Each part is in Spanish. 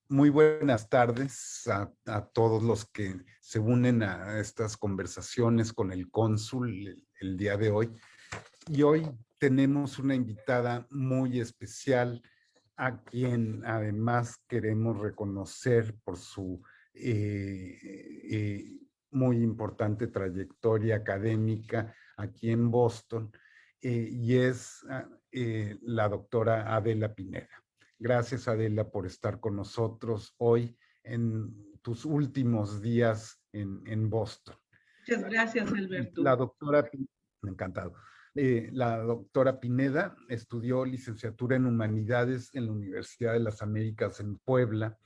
Muy buenas tardes a todos los que se unen a estas conversaciones con el cónsul el día de hoy. Y hoy tenemos una invitada muy especial a quien además queremos reconocer por su muy importante trayectoria académica aquí en Boston, y es la doctora Adela Pineda. Gracias, Adela, por estar con nosotros hoy en tus últimos días en Boston. Muchas gracias, Alberto. La doctora, encantado. La doctora Pineda estudió licenciatura en Humanidades en la Universidad de las Américas en Puebla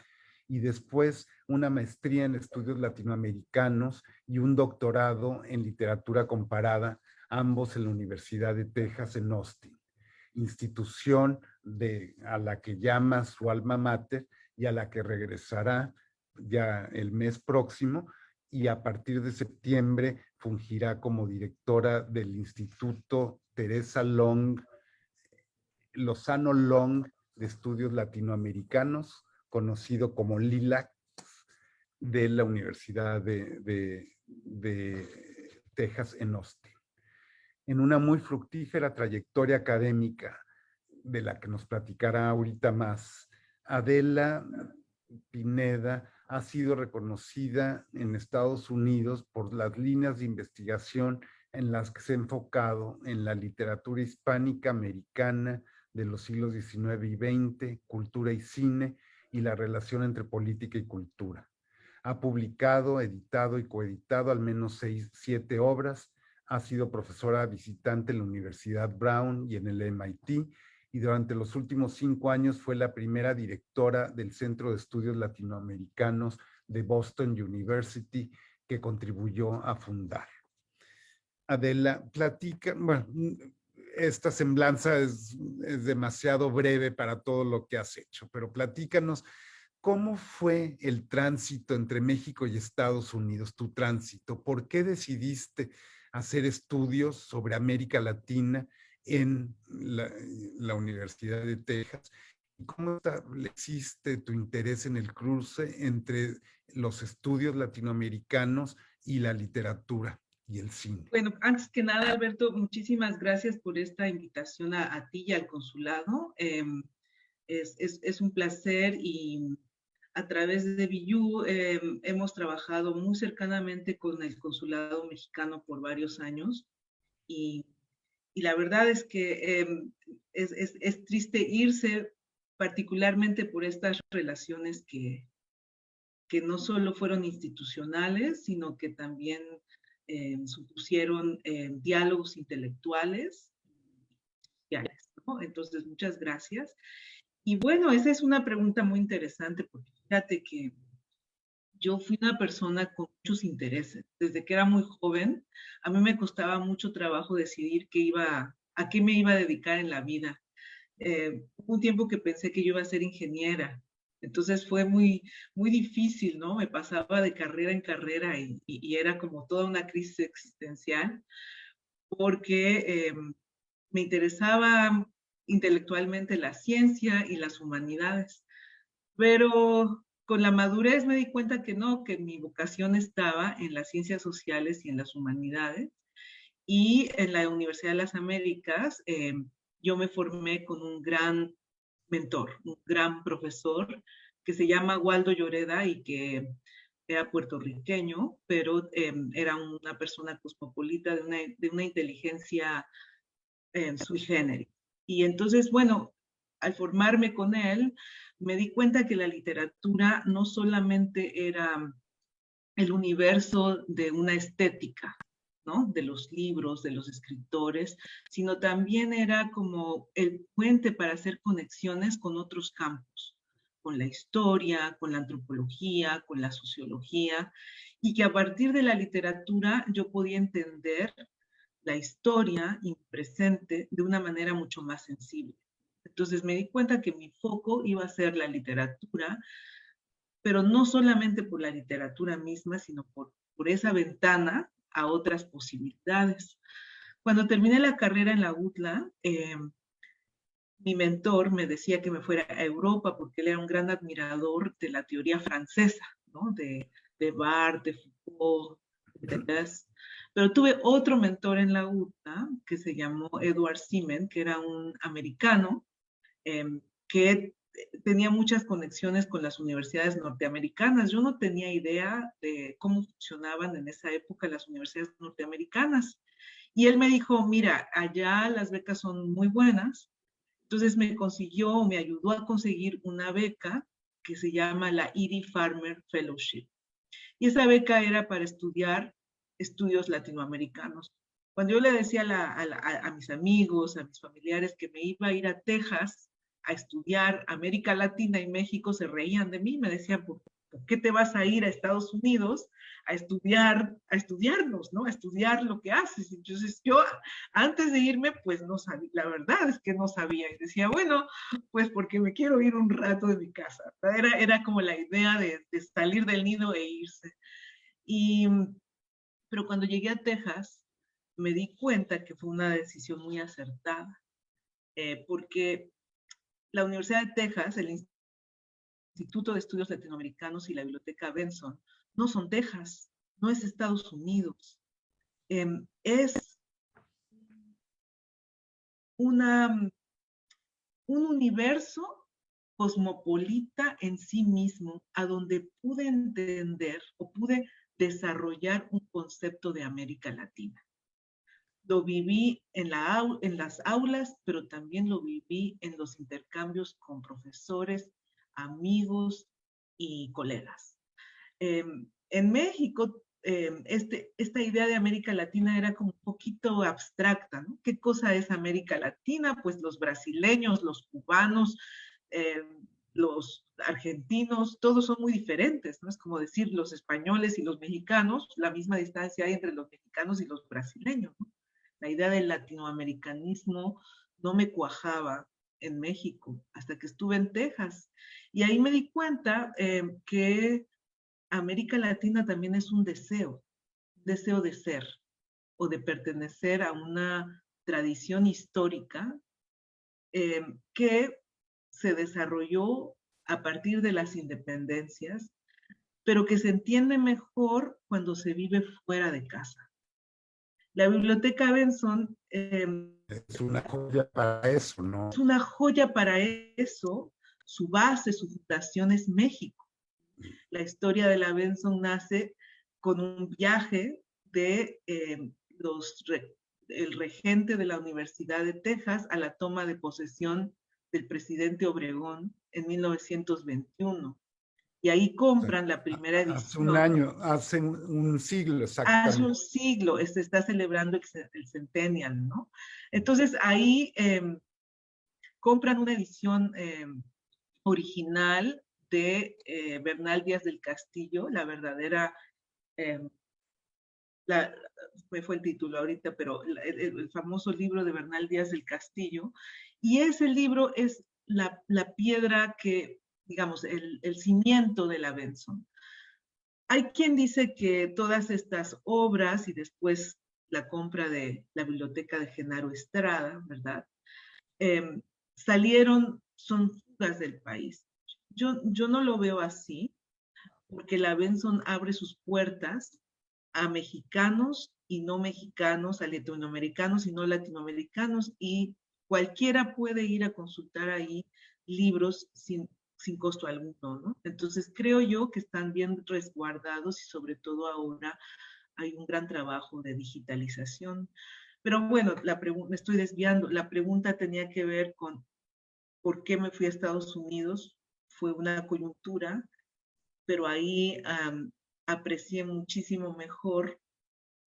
y después una maestría en estudios latinoamericanos y un doctorado en literatura comparada, ambos en la Universidad de Texas en Austin, institución a la que llama su alma mater y a la que regresará ya el mes próximo, y a partir de septiembre fungirá como directora del Instituto Teresa Lozano Long de Estudios Latinoamericanos, conocido como LILAC, de la Universidad de Texas en Austin. En una muy fructífera trayectoria académica de la que nos platicará ahorita más, Adela Pineda ha sido reconocida en Estados Unidos por las líneas de investigación en las que se ha enfocado en la literatura hispánica americana de los siglos XIX y XX, cultura y cine, y la relación entre política y cultura. Ha publicado, editado y coeditado al menos 7 obras. Ha sido profesora visitante en la Universidad Brown y en el MIT, y durante los últimos 5 años fue la primera directora del Centro de Estudios Latinoamericanos de Boston University, que contribuyó a fundar. Adela, platica, bueno, esta semblanza es demasiado breve para todo lo que has hecho, pero platícanos, ¿cómo fue el tránsito entre México y Estados Unidos, tu tránsito? ¿Por qué decidiste hacer estudios sobre América Latina en la Universidad de Texas? ¿Y cómo estableciste tu interés en el cruce entre los estudios latinoamericanos y la literatura y el cine? Bueno, antes que nada, Alberto, muchísimas gracias por esta invitación a ti y al consulado. Es un placer y a través de BU hemos trabajado muy cercanamente con el consulado mexicano por varios años y, y la verdad es que es triste irse, particularmente por estas relaciones que no solo fueron institucionales, sino que también supusieron diálogos intelectuales y sociales, ¿no? Entonces, muchas gracias. Y bueno, esa es una pregunta muy interesante, porque fíjate que yo fui una persona con muchos intereses. Desde que era muy joven, a mí me costaba mucho trabajo decidir a qué me iba a dedicar en la vida. Hubo un tiempo que pensé que yo iba a ser ingeniera. Entonces fue muy difícil, ¿no? Me pasaba de carrera en carrera y era como toda una crisis existencial porque me interesaba intelectualmente la ciencia y las humanidades. Pero con la madurez me di cuenta que no, que mi vocación estaba en las ciencias sociales y en las humanidades. Y en la Universidad de las Américas yo me formé con un gran mentor, un gran profesor que se llama Waldo Lloreda y que era puertorriqueño, pero era una persona cosmopolita de una inteligencia sui generis. Y entonces, bueno, al formarme con él, me di cuenta que la literatura no solamente era el universo de una estética, ¿no? De los libros, de los escritores, sino también era como el puente para hacer conexiones con otros campos, con la historia, con la antropología, con la sociología, y que a partir de la literatura yo podía entender la historia y mi presente de una manera mucho más sensible. Entonces me di cuenta que mi foco iba a ser la literatura, pero no solamente por la literatura misma, sino por esa ventana a otras posibilidades. Cuando terminé la carrera en la UTLA, mi mentor me decía que me fuera a Europa porque él era un gran admirador de la teoría francesa, ¿no? De Barthes, de Foucault, de Deleuze. Pero tuve otro mentor en la UTA que se llamó Edward Simen, que era un americano eh, que tenía muchas conexiones con las universidades norteamericanas. Yo no tenía idea de cómo funcionaban en esa época las universidades norteamericanas. Y él me dijo, mira, allá las becas son muy buenas. Entonces me ayudó a conseguir una beca que se llama la Edie Farmer Fellowship. Y esa beca era para estudiar estudios latinoamericanos. Cuando yo le decía a mis amigos, a mis familiares que me iba a ir a Texas a estudiar América Latina y México, se reían de mí, me decían, ¿por qué te vas a ir a Estados Unidos a estudiarnos, ¿no? A estudiar lo que haces. Entonces yo, antes de irme, pues no sabía, la verdad es que no sabía. Y decía, bueno, pues porque me quiero ir un rato de mi casa. Era como la idea de salir del nido e irse. Y, pero cuando llegué a Texas, me di cuenta que fue una decisión muy acertada, porque la Universidad de Texas, el Instituto de Estudios Latinoamericanos y la Biblioteca Benson no son Texas, no es Estados Unidos, es una, un universo cosmopolita en sí mismo, a donde pude entender o pude desarrollar un concepto de América Latina. Lo viví en las aulas, pero también lo viví en los intercambios con profesores, amigos y colegas. En México, esta idea de América Latina era como un poquito abstracta, ¿no? ¿Qué cosa es América Latina? Pues los brasileños, los cubanos, eh, los argentinos, todos son muy diferentes, ¿no? Es como decir los españoles y los mexicanos, la misma distancia hay entre los mexicanos y los brasileños, ¿no? La idea del latinoamericanismo no me cuajaba en México hasta que estuve en Texas. Y ahí me di cuenta que América Latina también es un deseo de ser o de pertenecer a una tradición histórica que se desarrolló a partir de las independencias, pero que se entiende mejor cuando se vive fuera de casa. La Biblioteca Benson Es una joya para eso, ¿no? es una joya para eso. Su base, su fundación es México. La historia de la Benson nace con un viaje de el regente de la Universidad de Texas a la toma de posesión del presidente Obregón en 1921. Y ahí compran la primera Hace un edición. año, hace un siglo Hace un exactamente. siglo se está celebrando el centennial, ¿no? Entonces ahí compran una edición original de Bernal Díaz del Castillo, la verdadera, eh, la, me fue el título ahorita, pero el famoso libro de Bernal Díaz del Castillo, y ese libro es la piedra que, digamos, el cimiento de la Benson. Hay quien dice que todas estas obras y después la compra de la biblioteca de Genaro Estrada, ¿verdad? Eh, son fugas del país. Yo no lo veo así, porque la Benson abre sus puertas a mexicanos y no mexicanos, a latinoamericanos y no latinoamericanos, y cualquiera puede ir a consultar ahí libros sin costo alguno, ¿no? Entonces creo yo que están bien resguardados y sobre todo ahora hay un gran trabajo de digitalización. Pero bueno, me estoy desviando. La pregunta tenía que ver con por qué me fui a Estados Unidos. Fue una coyuntura, pero ahí aprecié muchísimo mejor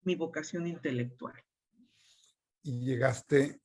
mi vocación intelectual. Y llegaste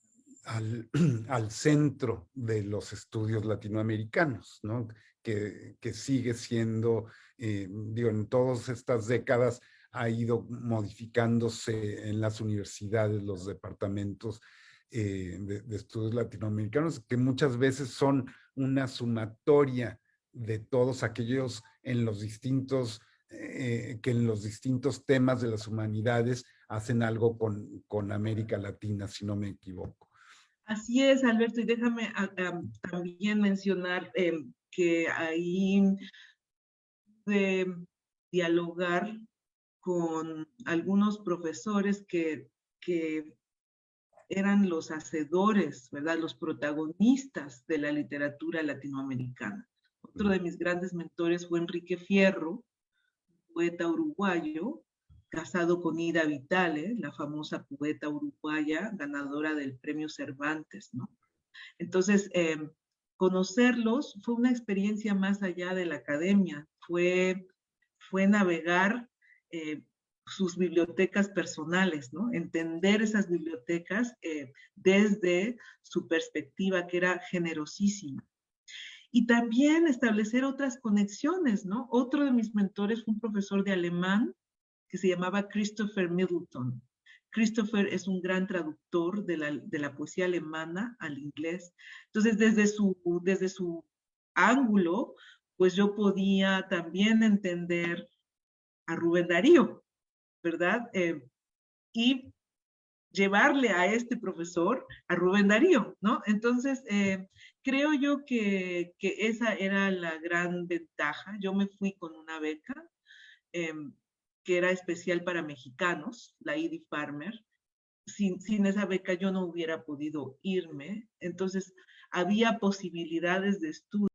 al centro de los estudios latinoamericanos, ¿no? Que sigue siendo, digo, en todas estas décadas ha ido modificándose en las universidades, los departamentos de estudios latinoamericanos, que muchas veces son una sumatoria de todos aquellos en los distintos, que en los distintos temas de las humanidades hacen algo con América Latina, si no me equivoco. Así es, Alberto, y déjame también mencionar que ahí de dialogar con algunos profesores que eran los hacedores, ¿verdad? Los protagonistas de la literatura latinoamericana. Otro de mis grandes mentores fue Enrique Fierro, poeta uruguayo, casado con Ida Vitale, la famosa poeta uruguaya, ganadora del premio Cervantes, ¿no? Entonces, conocerlos fue una experiencia más allá de la academia, fue navegar sus bibliotecas personales, ¿no? Entender esas bibliotecas desde su perspectiva, que era generosísima. Y también establecer otras conexiones, ¿no? Otro de mis mentores fue un profesor de alemán que se llamaba Christopher Middleton. Christopher es un gran traductor de la poesía alemana al inglés. Entonces, desde su ángulo, pues yo podía también entender a Rubén Darío, ¿verdad? Y llevarle a este profesor, a Rubén Darío, ¿no? Entonces, creo yo que esa era la gran ventaja. Yo me fui con una beca eh, que era especial para mexicanos, la Edie Farmer. Sin esa beca yo no hubiera podido irme. Entonces, había posibilidades de estudio